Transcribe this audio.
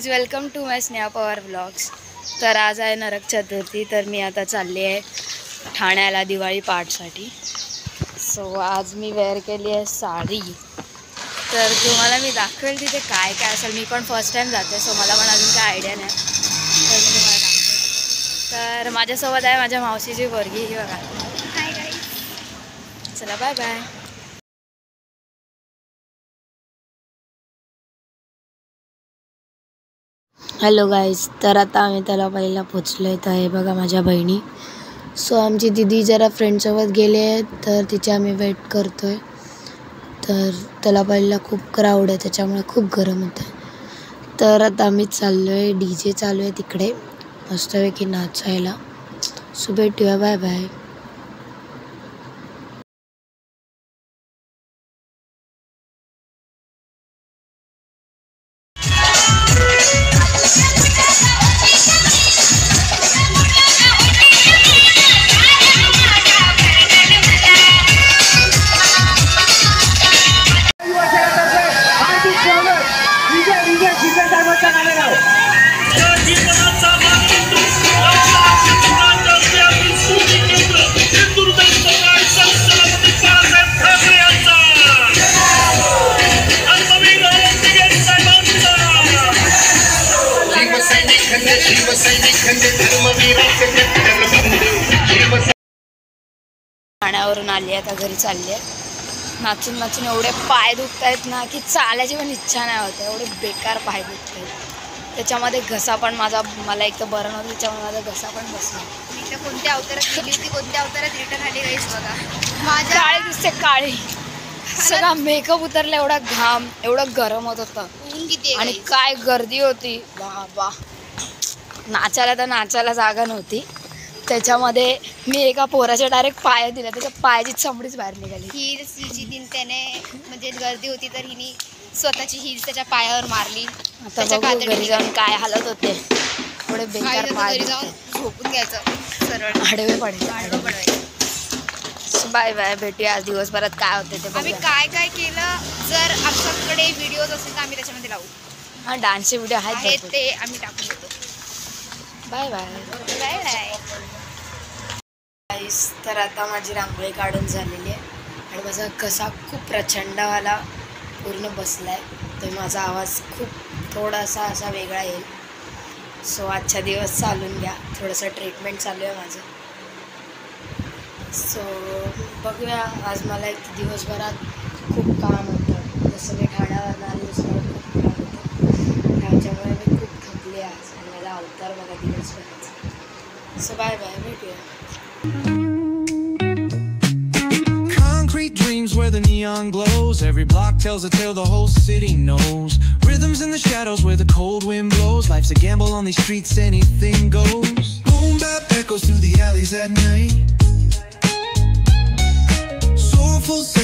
Guys, welcome to my Sneha Pawar vlogs. तर आज आहे नरक चतुर्थी, तर मी आता चालली आहे ठाण्याला दिवाळी पाठसाठी। सो आज मी वेअर केली आहे साडी, तर तुम्हाला मी दाखवेल तिथे काय काय असेल। मी पण फर्स्ट टाइम जाते, सो मला पण अजून काय आयडिया नाही, तर मी तुम्हाला दाखवेल। तर माझ्यासोबत आहे माझ्या मावशीची पोरगी, ही बघा। हाय गाईज, चला बाय बाय। हॅलो गाईज, तर आता आम्ही त्याला पहिला पोचलो आहे। तर हे बघा माझ्या बहिणी। सो आमची दिदी जरा फ्रेंडसोबत गेले आहेत, तर तिचे आम्ही वेट करतो आहे। तर त्याला पहिला खूप क्राऊड आहे, त्याच्यामुळे खूप गरम होतं आहे। तर आता आम्ही चाललो आहे, DJ चालू आहे तिकडे मस्तपैकी नाचायला। सो भेटूया, बाय बाय। ठाण्यावरून आली आता घरी चालली आहे। नाचून नाचून एवढे पाय दुखत आहेत ना की चालायची पण इच्छा नाही होत, एवढे बेकार पाय दुखत आहेत। त्याच्यामध्ये घसा पण मला एक तर बरं नव्हतं, त्याच्यामुळे माझा घसा पण बसला। मी तर कोणत्या अवतारात गेली होती, कोणत्या अवतारात रिटर्न आली गाईस बघा। माझ्या काळी दिसते, काळी सगळा मेकअप उतरला, एवढा घाम, एवढं गरम होत होतं, ऊन किती आणि काय गर्दी होती बाबा। नाचायला तर नाचायला जागा नव्हती, त्याच्यामध्ये मी एका पोराच्या डायरेक्ट पाय दिला, त्याच्या पायाची चमडीच बाहेर निघाली। हिल्स हिची दिन त्याने म्हणजे गर्दी होती तर हिने स्वतःची हिल्स त्याच्या पायावर मारली। आता बघू घरी जाऊन काय हालत होते, थोडे बेकार पाय। घरी जाऊन झोपून घ्यायचं, सरळ आडवे पडायचे। बाय बाय, भेटूया आज दिवसभरात काय होते ते। आम्ही काय काय केलं, जर आमच्याकडे व्हिडिओज असेल तर आम्ही त्याच्यामध्ये लावू। हा, डान्सचे व्हिडिओ आहेत ते आम्ही टाकून देतो। Bye bye bye bye. तर आता माझी रांगोळी काढून झालेली आहे, आणि माझा घसा खूप प्रचंडवाला पूर्ण बसला आहे, तर माझा आवाज खूप थोडासा असा वेगळा येईल। सो आजचा दिवस चालून घ्या, थोडंसं ट्रीटमेंट चालू आहे माझं। सो बघूया, आज मला एक दिवसभरात खूप काम होतं, जसं मी ठाण्यावर आले दुसऱ्यावर खूप काम होतं, त्याच्यामुळे मी खूप थकले आज, आणि माझा अवतार बघा दिवसभराचा। सो बाय बाय, भेटूया। Concrete dreams where the neon glows. Every block tells a tale the whole city knows. Rhythms in the shadows where the cold wind blows. Life's a gamble on these streets, anything goes. Boom bap echoes through the alleys at night. Soulful sample